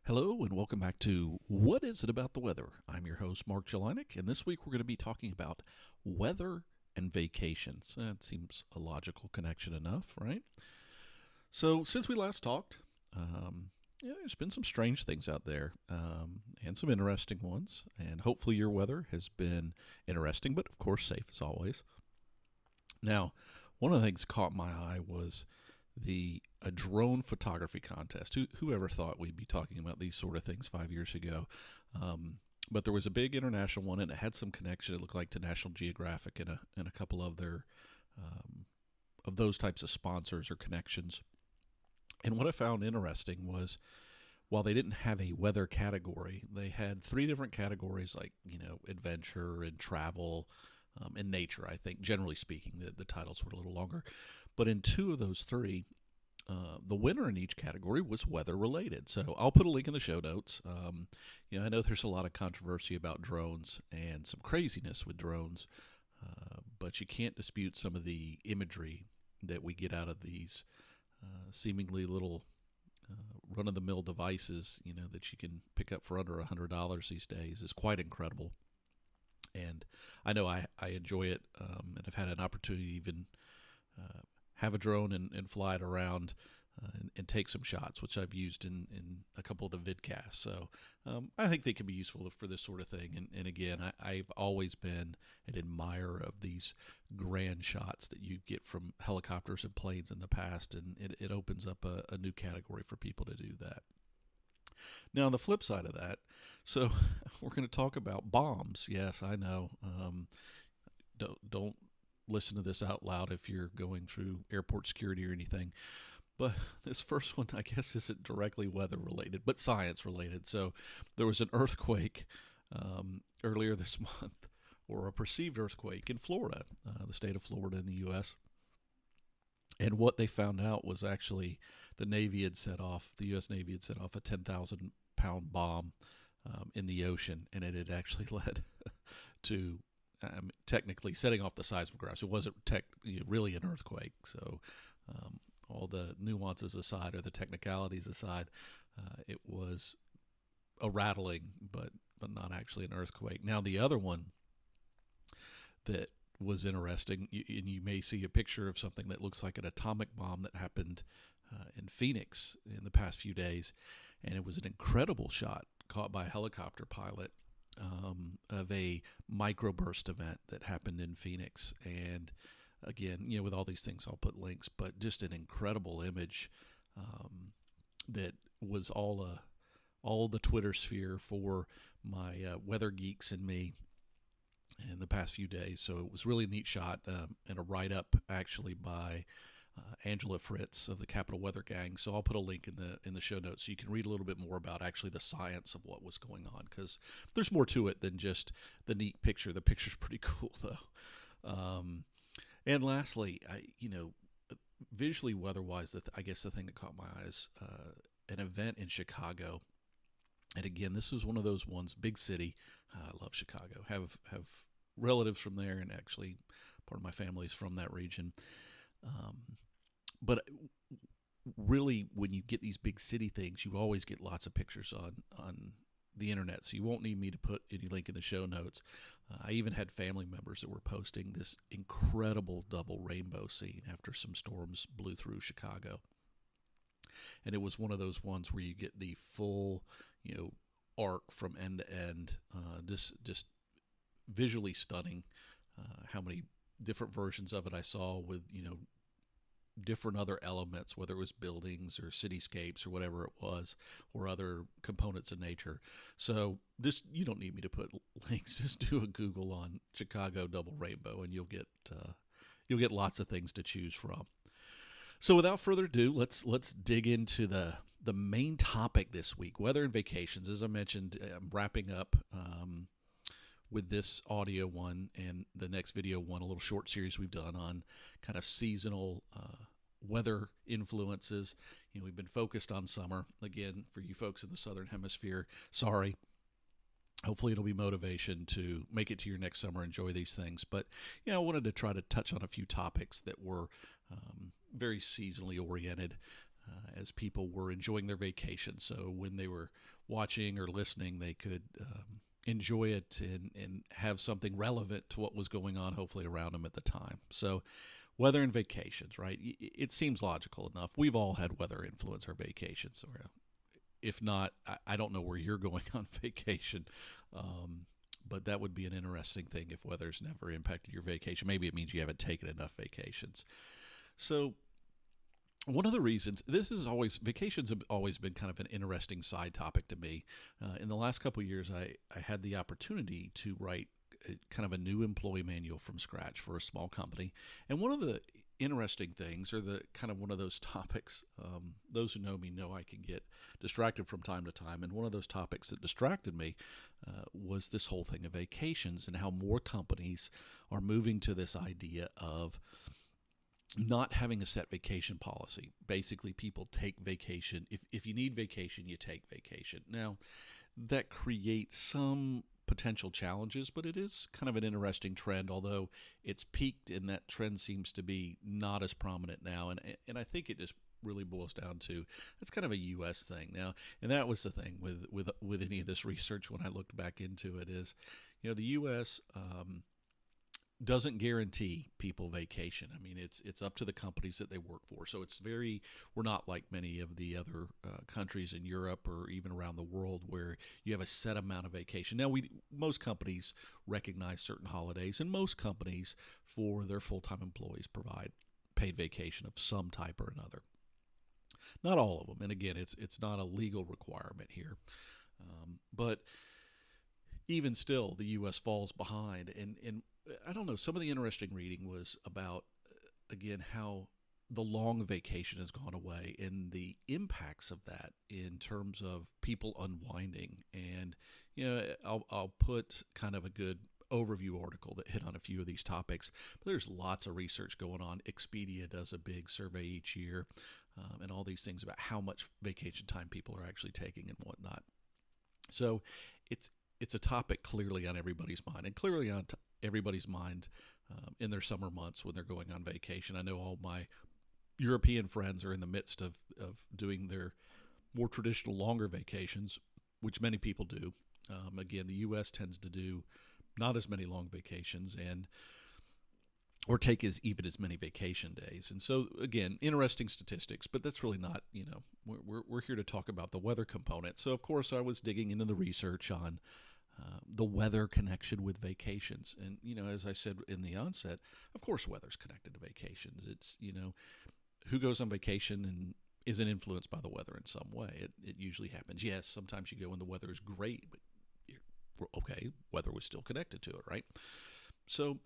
Hello and welcome back to What Is It About the Weather? I'm your host, Mark Jelinek, and this week we're going to be talking about weather and vacations. That seems a logical connection enough, right? So, since we last talked, there's been some strange things out there and some interesting ones, and hopefully your weather has been interesting, but of course safe as always. Now, one of the things that caught my eye was a drone photography contest. Whoever thought we'd be talking about these sort of things 5 years ago? But there was a big international one, and it had some connection. It looked like to National Geographic and a couple of their of those types of sponsors or connections. And what I found interesting was while they didn't have a weather category, they had three different categories like adventure and travel. And nature, I think, generally speaking, the titles were a little longer. But in two of those three, the winner in each category was weather related. So I'll put a link in the show notes. I know there's a lot of controversy about drones and some craziness with drones, but you can't dispute some of the imagery that we get out of these seemingly little run-of-the-mill devices, that you can pick up for under $100 these days is quite incredible. And I know I enjoy it, and I've had an opportunity to even have a drone and fly it around and take some shots, which I've used in a couple of the vidcasts. So I think they can be useful for this sort of thing. And again, I've always been an admirer of these grand shots that you get from helicopters and planes in the past, and it opens up a new category for people to do that. Now, on the flip side of that, so we're going to talk about bombs. Yes, I know. Don't listen to this out loud if you're going through airport security or anything. But this first one, I guess, isn't directly weather related, but science related. So there was an earthquake earlier this month, or a perceived earthquake in Florida, the state of Florida in the U.S. And what they found out was actually the U.S. Navy had set off a 10,000-pound bomb in the ocean, and it had actually led to technically setting off the seismograph. It wasn't really an earthquake. So all the nuances aside, or the technicalities aside, it was a rattling, but not actually an earthquake. Now, the other one that was interesting, and you may see a picture of something that looks like an atomic bomb that happened in Phoenix in the past few days, and it was an incredible shot caught by a helicopter pilot of a microburst event that happened in Phoenix. And again, with all these things, I'll put links, but just an incredible image that was all the Twitter sphere for my weather geeks and me in the past few days. So it was really a neat shot, and a write-up actually by Angela Fritz of the Capital Weather Gang. So I'll put a link in the show notes so you can read a little bit more about actually the science of what was going on, because there's more to it than just the neat picture. The picture's pretty cool though. And lastly, visually weather-wise, I guess the thing that caught my eye is an event in Chicago. And again, this was one of those ones, big city. I love Chicago. Have relatives from there, and actually part of my family is from that region. But really, when you get these big city things, you always get lots of pictures on the internet. So you won't need me to put any link in the show notes. I even had family members that were posting this incredible double rainbow scene after some storms blew through Chicago. And it was one of those ones where you get the full, arc from end to end, just visually stunning. How many different versions of it I saw with, different other elements, whether it was buildings or cityscapes or whatever it was, or other components of nature. So you don't need me to put links. Just do a Google on Chicago double rainbow, and you'll get lots of things to choose from. So without further ado, let's dig into the main topic this week, weather and vacations. As I mentioned, I'm wrapping up with this audio one and the next video one, a little short series we've done on kind of seasonal weather influences. We've been focused on summer. Again, for you folks in the Southern Hemisphere, sorry. Hopefully it'll be motivation to make it to your next summer, enjoy these things. But, I wanted to try to touch on a few topics that were very seasonally oriented. as people were enjoying their vacation. So when they were watching or listening, they could enjoy it and have something relevant to what was going on, hopefully around them at the time. So weather and vacations, right? It seems logical enough. We've all had weather influence our vacations. Or if not, I don't know where you're going on vacation. But that would be an interesting thing if weather's never impacted your vacation. Maybe it means you haven't taken enough vacations. So one of the reasons, vacations have always been kind of an interesting side topic to me. In the last couple of years, I had the opportunity to write kind of a new employee manual from scratch for a small company. And one of the interesting things, or the kind of one of those topics, those who know me know I can get distracted from time to time. And one of those topics that distracted me was this whole thing of vacations and how more companies are moving to this idea of not having a set vacation policy. Basically, people take vacation. If you need vacation, you take vacation. Now, that creates some potential challenges, but it is kind of an interesting trend, although it's peaked and that trend seems to be not as prominent now. And I think it just really boils down to that's kind of a U.S. thing now. And that was the thing with any of this research when I looked back into it is, the U.S. Doesn't guarantee people vacation. I mean, it's up to the companies that they work for. So we're not like many of the other countries in Europe or even around the world where you have a set amount of vacation. Now, most companies recognize certain holidays, and most companies for their full-time employees provide paid vacation of some type or another. Not all of them, and again, it's not a legal requirement here, but even still, the U.S. falls behind, and I don't know, some of the interesting reading was about, again, how the long vacation has gone away and the impacts of that in terms of people unwinding. And, I'll put kind of a good overview article that hit on a few of these topics, but there's lots of research going on. Expedia does a big survey each year, and all these things about how much vacation time people are actually taking and whatnot. So it's a topic clearly on everybody's mind, and clearly on everybody's mind in their summer months when they're going on vacation. I know all my European friends are in the midst of doing their more traditional longer vacations, which many people do. Again, the U.S. tends to do not as many long vacations or take even as many vacation days. And so, again, interesting statistics, but that's really not, we're here to talk about the weather component. So, of course, I was digging into the research on the weather connection with vacations. And, as I said in the onset, of course, weather's connected to vacations. It's, who goes on vacation and isn't influenced by the weather in some way? It usually happens. Yes, sometimes you go when the weather is great, but okay, weather was still connected to it, right? So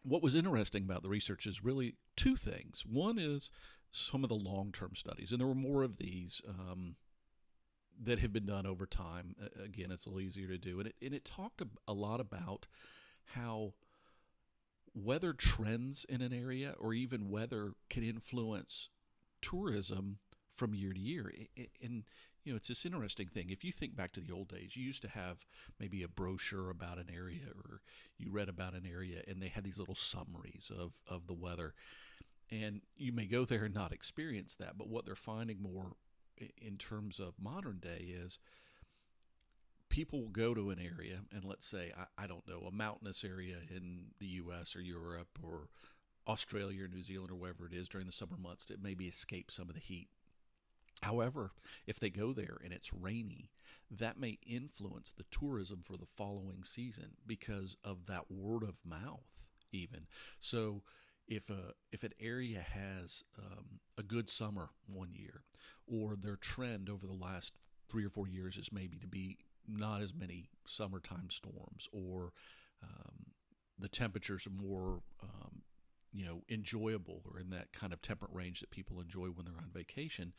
what was interesting about the research is really two things. One is some of the long-term studies, and there were more of these that have been done over time. Again, it's a little easier to do. And it talked a lot about how weather trends in an area or even weather can influence tourism from year to year. And, it's this interesting thing. If you think back to the old days, you used to have maybe a brochure about an area, or you read about an area, and they had these little summaries of the weather. And you may go there and not experience that, but what they're finding more in terms of modern day is people will go to an area, and let's say, I don't know, a mountainous area in the U.S. or Europe or Australia or New Zealand or wherever it is during the summer months to maybe escape some of the heat. However, if they go there and it's rainy, that may influence the tourism for the following season because of that word of mouth even. So if an area has a good summer one year, or their trend over the last 3 or 4 years is maybe to be not as many summertime storms, or the temperatures are more enjoyable, or in that kind of temperate range that people enjoy when they're on vacation,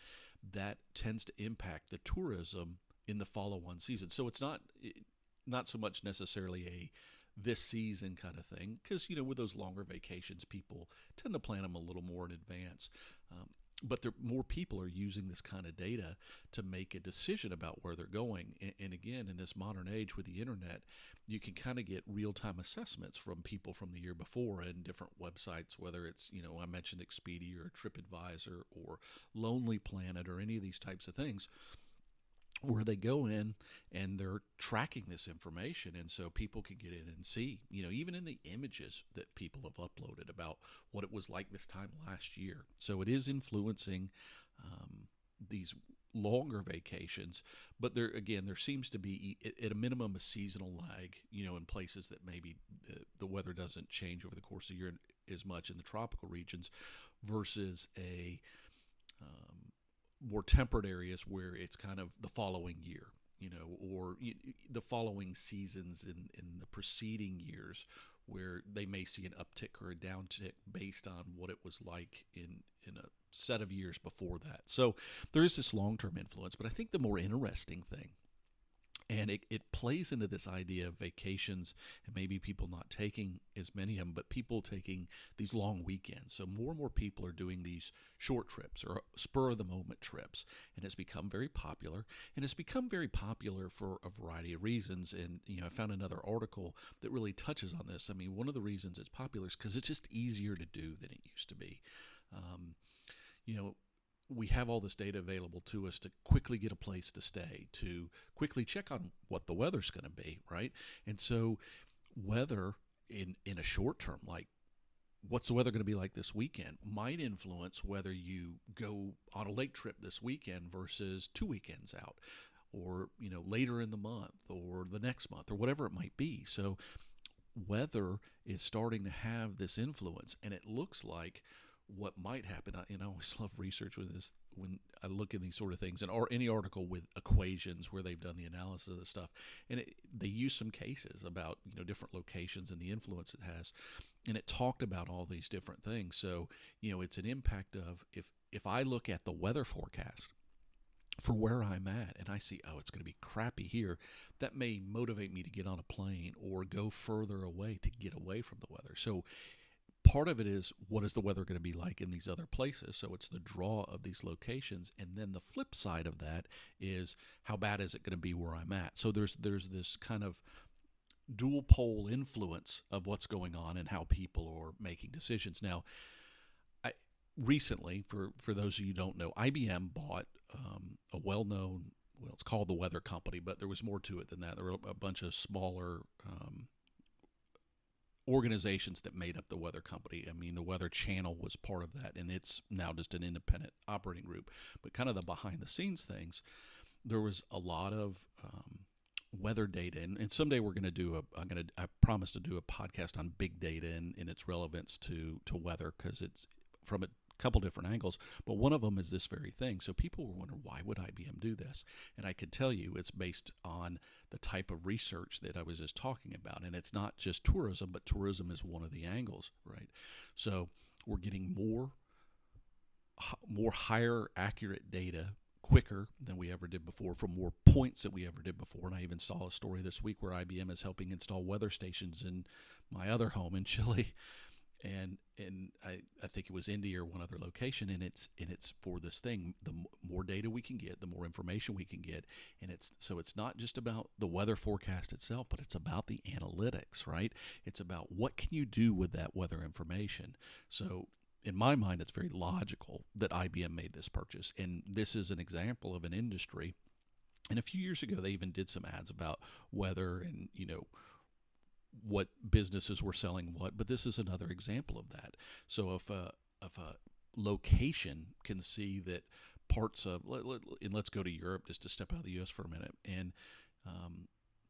that tends to impact the tourism in the follow-on season. So it's not so much necessarily a this season kind of thing, because with those longer vacations, people tend to plan them a little more in advance. but more people are using this kind of data to make a decision about where they're going. And again, in this modern age with the internet, you can kind of get real-time assessments from people from the year before and different websites, whether it's, I mentioned Expedia or TripAdvisor or Lonely Planet or any of these types of things, where they go in and they're tracking this information, and so people can get in and see, even in the images that people have uploaded about what it was like this time last year. So it is influencing these longer vacations, but there seems to be, at a minimum, a seasonal lag, in places that maybe the weather doesn't change over the course of the year as much in the tropical regions versus a more temperate areas where it's kind of the following year, or the following seasons in the preceding years, where they may see an uptick or a downtick based on what it was like in a set of years before that. So there is this long-term influence, but I think the more interesting thing, and it plays into this idea of vacations and maybe people not taking as many of them, but people taking these long weekends. So more and more people are doing these short trips or spur-of-the-moment trips, and it's become very popular. And it's become very popular for a variety of reasons. And, I found another article that really touches on this. I mean, one of the reasons it's popular is because it's just easier to do than it used to be. We have all this data available to us to quickly get a place to stay, to quickly check on what the weather's going to be, right? And so weather in a short term, like what's the weather going to be like this weekend, might influence whether you go on a lake trip this weekend versus 2 weekends out, or, later in the month or the next month or whatever it might be. So weather is starting to have this influence, and it looks like what might happen. I always love research with this when I look at these sort of things, and or any article with equations where they've done the analysis of this stuff, and they use some cases about different locations and the influence it has, and it talked about all these different things. So it's an impact of if I look at the weather forecast for where I'm at and I see, it's going to be crappy here, that may motivate me to get on a plane or go further away to get away from the weather. So part of it is, what is the weather going to be like in these other places? So it's the draw of these locations. And then the flip side of that is, how bad is it going to be where I'm at? So there's this kind of dual pole influence of what's going on and how people are making decisions. Now, recently, for those of you who don't know, IBM bought a well-known, it's called the Weather Company, but there was more to it than that. There were a bunch of smaller organizations that made up the Weather Company. I mean, the Weather Channel was part of that, and it's now just an independent operating group. But kind of the behind-the-scenes things, there was a lot of weather data, and someday we're going to do I promise to do a podcast on big data and its relevance to weather, because it's from a couple different angles, but one of them is this very thing. So people were wondering, why would IBM do this? And I could tell you it's based on the type of research that I was just talking about. And it's not just tourism, but tourism is one of the angles, right? So we're getting more higher accurate data quicker than we ever did before, from more points than we ever did before. And I even saw a story this week where IBM is helping install weather stations in my other home in Chile. And I think it was India or one other location, and it's for this thing. The more data we can get, the more information we can get, and it's not just about the weather forecast itself, but it's about the analytics, right? It's about what can you do with that weather information. So in my mind, it's very logical that IBM made this purchase, and this is an example of an industry. And a few years ago, they even did some ads about weather and what businesses were selling what, but this is another example of that. So if a location can see that parts of, and let's go to Europe just to step out of the U.S. for a minute, and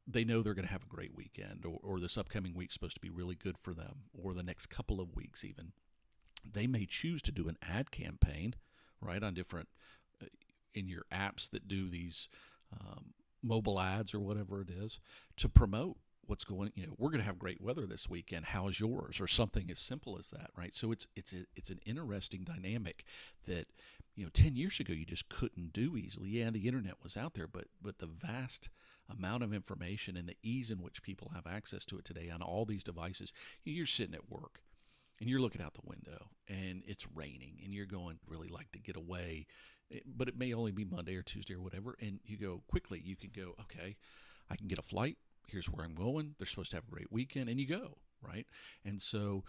they know they're going to have a great weekend, or this upcoming week's supposed to be really good for them, or the next couple of weeks even, they may choose to do an ad campaign, right, on different, in your apps that do these mobile ads or whatever it is, to promote what's going, we're going to have great weather this weekend. How's yours? Or something as simple as that, right? So it's an interesting dynamic that, 10 years ago you just couldn't do easily. Yeah, the internet was out there, but the vast amount of information and the ease in which people have access to it today on all these devices, you're sitting at work and you're looking out the window and it's raining and you're going, really like to get away, but it may only be Monday or Tuesday or whatever. And you go quickly, you can go, okay, I can get a flight. Here's where I'm going. They're supposed to have a great weekend, and you go, right? And so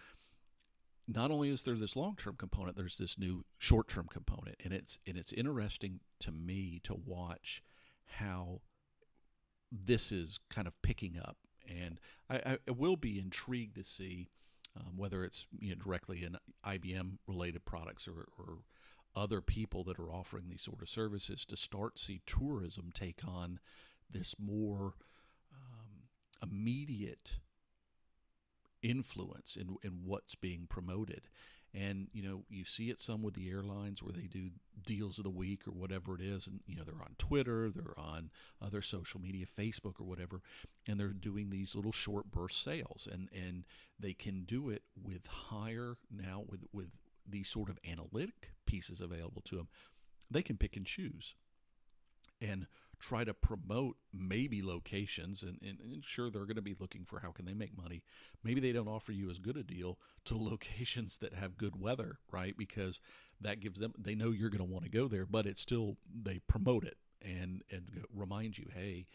not only is there this long-term component, there's this new short-term component, and it's interesting to me to watch how this is kind of picking up. And I will be intrigued to see whether it's directly in IBM-related products or other people that are offering these sort of services to start see tourism take on this more immediate influence in what's being promoted. And you see it some with the airlines where they do deals of the week or whatever it is, and they're on Twitter, they're on other social media, Facebook or whatever, and they're doing these little short burst sales, and they can do it with higher now with these sort of analytic pieces available to them. They can pick and choose and try to promote maybe locations, and sure, they're going to be looking for how can they make money. Maybe they don't offer you as good a deal to locations that have good weather, right? Because that gives them, they know you're going to want to go there, but it's still, they promote it and remind you, hey,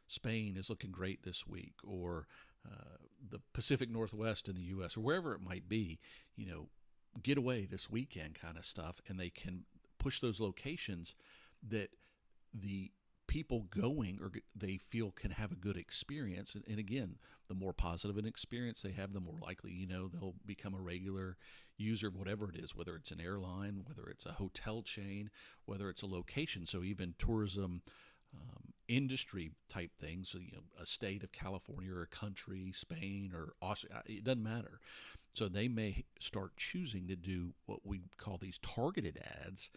Spain is looking great this week, or the Pacific Northwest in the U.S., or wherever it might be, get away this weekend kind of stuff, and they can push those locations that the people going or they feel can have a good experience. And again, the more positive an experience they have, the more likely, they'll become a regular user of whatever it is, whether it's an airline, whether it's a hotel chain, whether it's a location. So even tourism industry type things, so, a state of California or a country, Spain or Austria, it doesn't matter. So they may start choosing to do what we call these targeted ads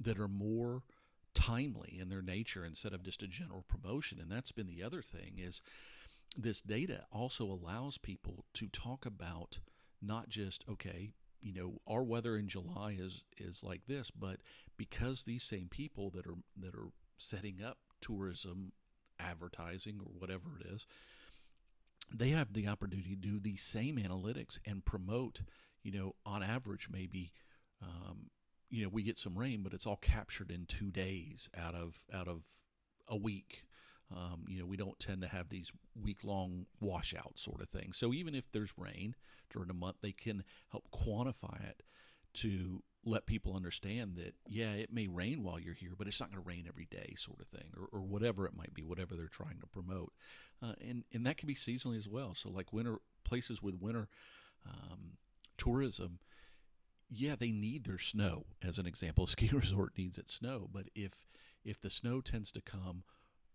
that are more timely in their nature instead of just a general promotion. And that's been the other thing, is this data also allows people to talk about not just, okay, our weather in July is like this, but because these same people that are setting up tourism advertising or whatever it is, they have the opportunity to do these same analytics and promote, on average maybe we get some rain, but it's all captured in 2 days out of a week. We don't tend to have these week-long washout sort of things. So even if there's rain during a month, they can help quantify it to let people understand that, yeah, it may rain while you're here, but it's not going to rain every day sort of thing, or whatever it might be, whatever they're trying to promote. And that can be seasonally as well. So like places with winter tourism, yeah, they need their snow. As an example, a ski resort needs its snow. But if the snow tends to come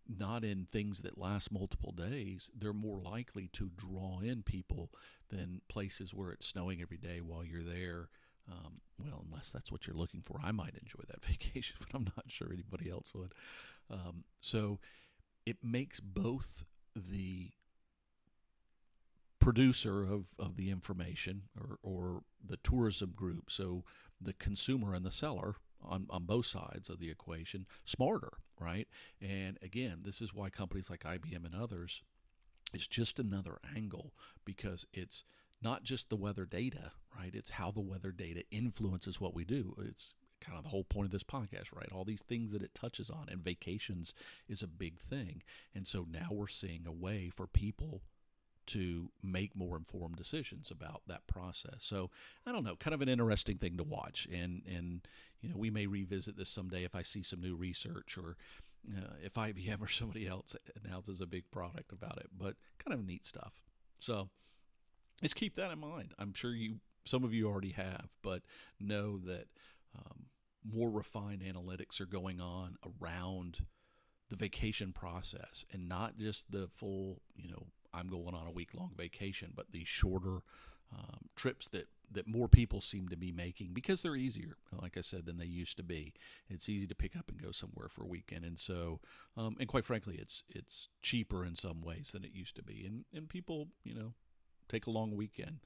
not in things that last multiple days, they're more likely to draw in people than places where it's snowing every day while you're there. Well, unless that's what you're looking for. I might enjoy that vacation, but I'm not sure anybody else would. So it makes both the producer of the information or the tourism group, so the consumer and the seller on both sides of the equation, smarter, right? And again, this is why companies like IBM and others, it's just another angle, because it's not just the weather data, right? It's how the weather data influences what we do. It's kind of the whole point of this podcast, right? All these things that it touches on, and vacations is a big thing. And so now we're seeing a way for people to make more informed decisions about that process. So I don't know, kind of an interesting thing to watch. And we may revisit this someday if I see some new research, or if IBM or somebody else announces a big product about it. But kind of neat stuff. So just keep that in mind. I'm sure some of you already have, but know that more refined analytics are going on around the vacation process, and not just the full, I'm going on a week-long vacation, but these shorter trips that more people seem to be making because they're easier, like I said, than they used to be. It's easy to pick up and go somewhere for a weekend, and so, and quite frankly, it's cheaper in some ways than it used to be, and people, take a long weekend,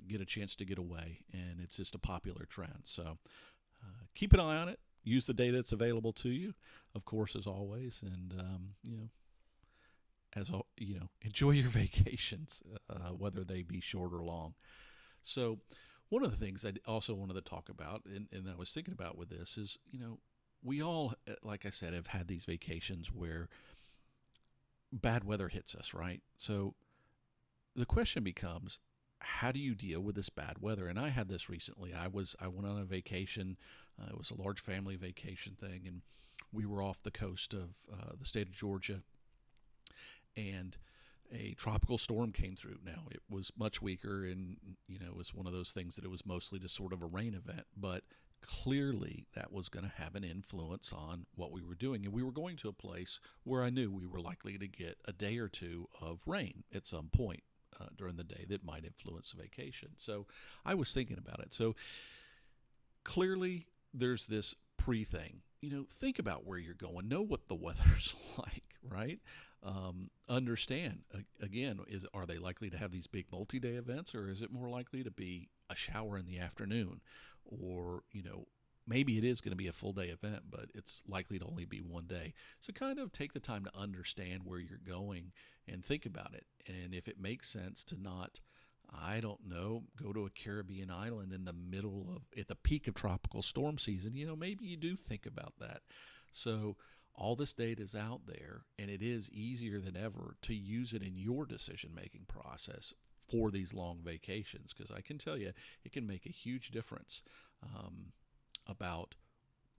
get a chance to get away, and it's just a popular trend. So keep an eye on it. Use the data that's available to you, of course, as always, and enjoy your vacations, whether they be short or long. So, one of the things I also wanted to talk about, and I was thinking about with this, is we all, like I said, have had these vacations where bad weather hits us, right? So the question becomes, how do you deal with this bad weather? And I had this recently. I went on a vacation. It was a large family vacation thing, and we were off the coast of the state of Georgia, and a tropical storm came through. Now, it was much weaker, and it was one of those things that it was mostly just sort of a rain event, but clearly that was going to have an influence on what we were doing. And we were going to a place where I knew we were likely to get a day or two of rain at some point during the day that might influence the vacation. So I was thinking about it. So clearly there's this thing. Think about where you're going. Know what the weather's like, right? Understand, again, are they likely to have these big multi-day events, or is it more likely to be a shower in the afternoon? Or, maybe it is going to be a full day event, but it's likely to only be one day. So kind of take the time to understand where you're going and think about it. And if it makes sense to not, I don't know, go to a Caribbean island in the at the peak of tropical storm season, maybe you do think about that. So all this data is out there, and it is easier than ever to use it in your decision-making process for these long vacations, because I can tell you it can make a huge difference about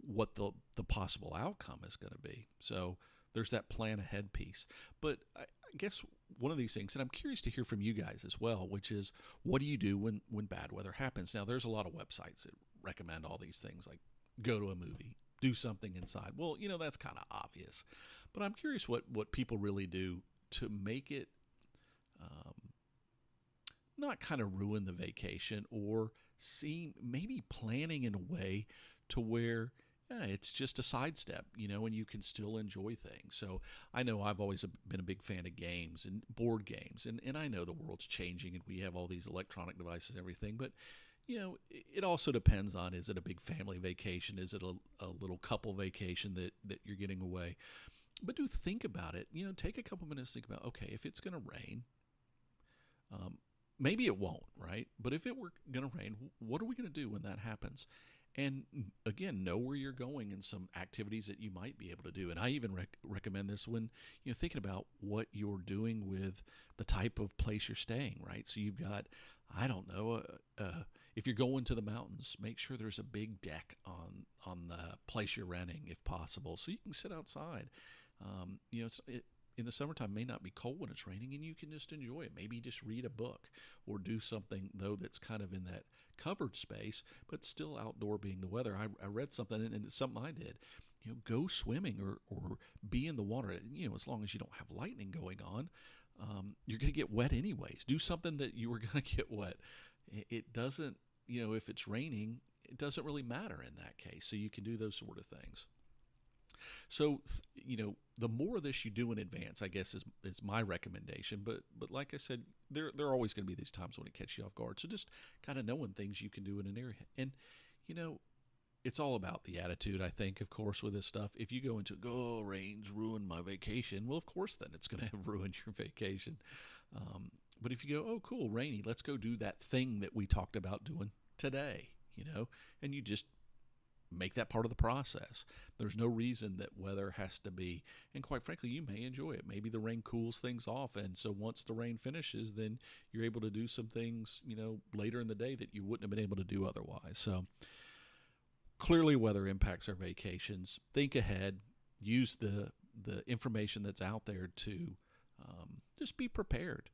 what the possible outcome is going to be. So there's that plan ahead piece. But I guess one of these things, and I'm curious to hear from you guys as well, which is, what do you do when bad weather happens? Now, there's a lot of websites that recommend all these things, like go to a movie, do something inside. Well, that's kind of obvious. But I'm curious what people really do to make it not kind of ruin the vacation, or maybe planning in a way to where it's just a sidestep, and you can still enjoy things. So I know I've always been a big fan of games and board games, and I know the world's changing and we have all these electronic devices and everything, but it also depends on, is it a big family vacation? Is it a little couple vacation that you're getting away? But do think about it. Take a couple minutes to think about, okay, if it's going to rain, maybe it won't, right? But if it were going to rain, what are we going to do when that happens? And again, know where you're going and some activities that you might be able to do. And I even recommend this when thinking about what you're doing with the type of place you're staying, right? So you've got, I don't know, if you're going to the mountains, make sure there's a big deck on the place you're renting, if possible, so you can sit outside. In the summertime, it may not be cold when it's raining, and you can just enjoy it. Maybe just read a book or do something, though, that's kind of in that covered space, but still outdoor being the weather. I read something, and it's something I did. Go swimming or be in the water. As long as you don't have lightning going on, you're going to get wet anyways. Do something that you were going to get wet. It doesn't, if it's raining, it doesn't really matter in that case. So you can do those sort of things. So, the more of this you do in advance, I guess is my recommendation. But like I said, there are always going to be these times when it catches you off guard. So just kind of knowing things you can do in an area. And, it's all about the attitude, I think, of course, with this stuff. If you go into, rain's ruined my vacation, well, of course, then it's going to have ruined your vacation. But if you go, oh, cool, rainy, let's go do that thing that we talked about doing today, and you just make that part of the process. There's no reason that weather has to be, and quite frankly, you may enjoy it. Maybe the rain cools things off, and so once the rain finishes, then you're able to do some things, later in the day that you wouldn't have been able to do otherwise. So clearly weather impacts our vacations. Think ahead. Use the information that's out there to just be prepared.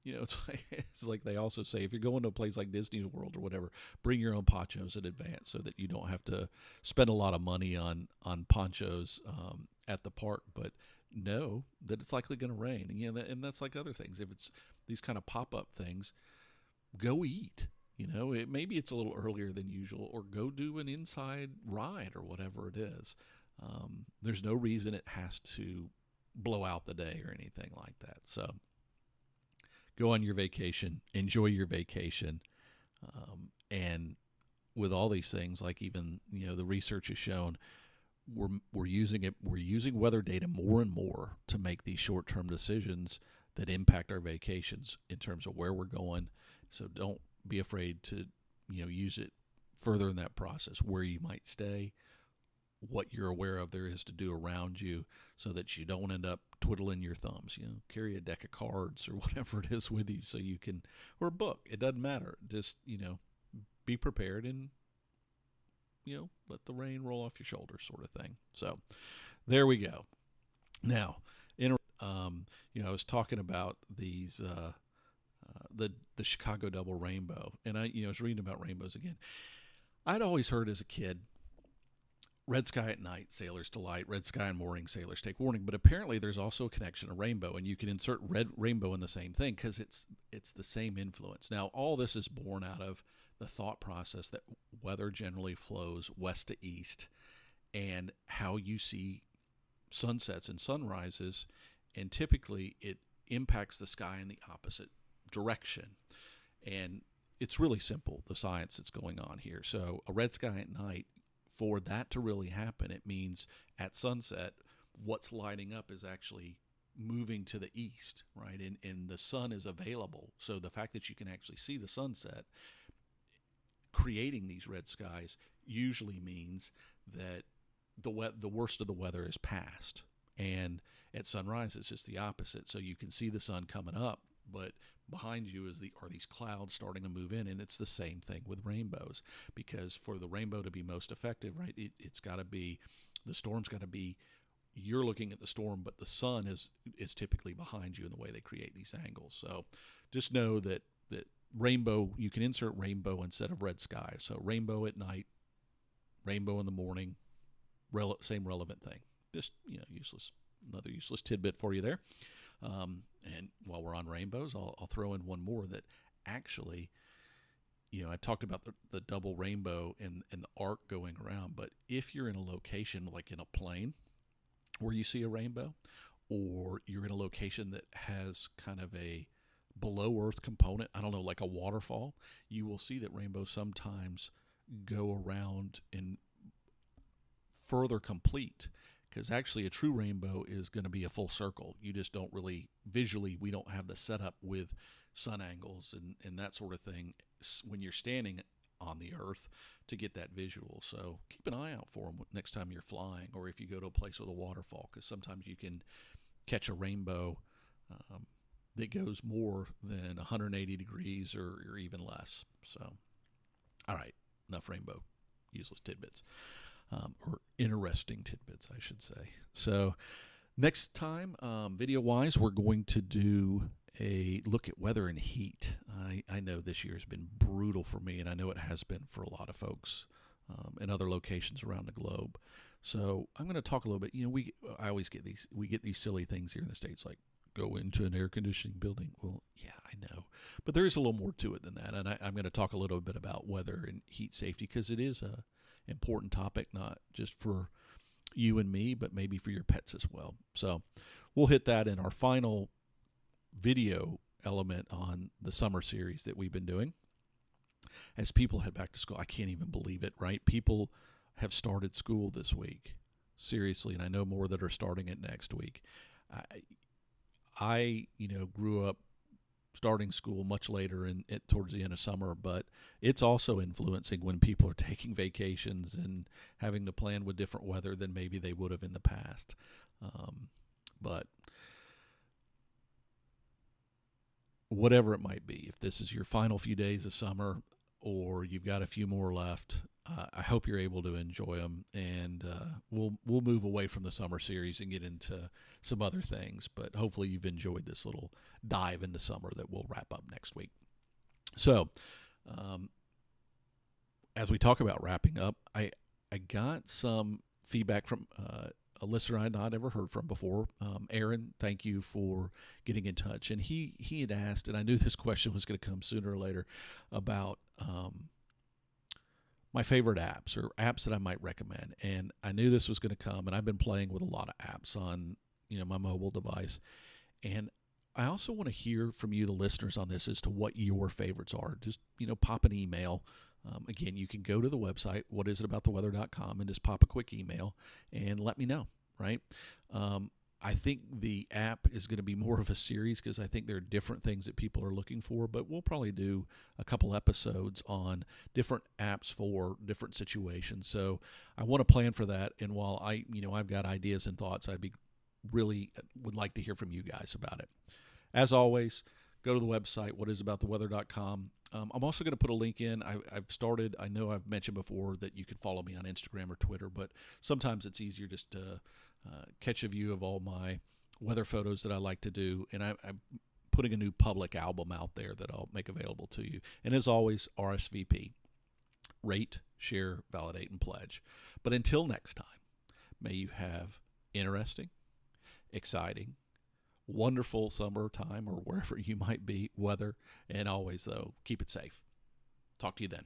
It's like they also say, if you're going to a place like Disney World or whatever, bring your own ponchos in advance so that you don't have to spend a lot of money on ponchos at the park, but know that it's likely going to rain. And that's like other things. If it's these kind of pop-up things, go eat. Maybe it's a little earlier than usual, or go do an inside ride or whatever it is. There's no reason it has to blow out the day or anything like that. So go on your vacation, enjoy your vacation, and with all these things, like even the research has shown, we're using it. We're using weather data more and more to make these short-term decisions that impact our vacations in terms of where we're going. So don't be afraid to use it further in that process, where you might stay, what you're aware of there is to do around you, so that you don't end up twiddling your thumbs. Carry a deck of cards or whatever it is with you, so you can, or a book. It doesn't matter. Just be prepared and let the rain roll off your shoulders, sort of thing. So there we go. Now, I was talking about these the Chicago double rainbow, and I was reading about rainbows again. I'd always heard as a kid, red sky at night, sailors delight. Red sky in morning, sailors take warning. But apparently there's also a connection to rainbow, and you can insert red rainbow in the same thing because it's the same influence. Now, all this is born out of the thought process that weather generally flows west to east, and how you see sunsets and sunrises, and typically it impacts the sky in the opposite direction. And it's really simple, the science that's going on here. So a red sky at night, for that to really happen, it means at sunset, what's lighting up is actually moving to the east, right? And the sun is available. So the fact that you can actually see the sunset creating these red skies usually means that the worst of the weather is past. And at sunrise, it's just the opposite. So you can see the sun coming up, but behind you are these clouds starting to move in. And it's the same thing with rainbows, because for the rainbow to be most effective, right, it's got to be, the storm's got to be, you're looking at the storm, but the sun is typically behind you in the way they create these angles. So just know that rainbow, you can insert rainbow instead of red sky. So rainbow at night, rainbow in the morning, same relevant thing. Just, another useless tidbit for you there. And while we're on rainbows, I'll throw in one more that actually, I talked about the double rainbow and the arc going around, but if you're in a location like in a plane where you see a rainbow, or you're in a location that has kind of a below earth component, I don't know, like a waterfall, you will see that rainbows sometimes go around and further complete, because actually a true rainbow is going to be a full circle. You just don't really, visually, we don't have the setup with sun angles and that sort of thing when you're standing on the earth to get that visual. So keep an eye out for them next time you're flying, or if you go to a place with a waterfall, because sometimes you can catch a rainbow that goes more than 180 degrees or even less. So, all right, enough rainbow useless tidbits. Or interesting tidbits, I should say. So next time, video-wise, we're going to do a look at weather and heat. I know this year has been brutal for me, and I know it has been for a lot of folks in other locations around the globe. So I'm going to talk a little bit. I always get these silly things here in the States, like go into an air conditioning building. Well, yeah, I know, but there is a little more to it than that. And I'm going to talk a little bit about weather and heat safety, because it is a important topic, not just for you and me, but maybe for your pets as well. So we'll hit that in our final video element on the summer series that we've been doing. As people head back to school, I can't even believe it, right? People have started school this week, seriously, and I know more that are starting it next week. I grew up starting school much later towards the end of summer, but it's also influencing when people are taking vacations and having to plan with different weather than maybe they would have in the past. But whatever it might be, if this is your final few days of summer or you've got a few more left, I hope you're able to enjoy them, and we'll move away from the summer series and get into some other things. But hopefully you've enjoyed this little dive into summer that we'll wrap up next week. So as we talk about wrapping up, I got some feedback from a listener I had not ever heard from before. Aaron, thank you for getting in touch. And he had asked, and I knew this question was going to come sooner or later, about my favorite apps or apps that I might recommend. And I knew this was going to come, and I've been playing with a lot of apps on my mobile device. And I also want to hear from you, the listeners, on this as to what your favorites are. Just pop an email Again, you can go to the website, whatisitabouttheweather.com, and just pop a quick email and let me know, right? I think the app is going to be more of a series because I think there are different things that people are looking for, but we'll probably do a couple episodes on different apps for different situations. So I want to plan for that. And while I've got ideas and thoughts, would like to hear from you guys about it. As always, go to the website, whatisaboutheweather.com. I'm also going to put a link in. I know I've mentioned before that you can follow me on Instagram or Twitter, but sometimes it's easier just to catch a view of all my weather photos that I like to do. And I'm putting a new public album out there that I'll make available to you. And as always, RSVP. Rate, share, validate, and pledge. But until next time, may you have interesting, exciting, wonderful summertime or wherever you might be weather. And always, though, keep it safe. Talk to you then.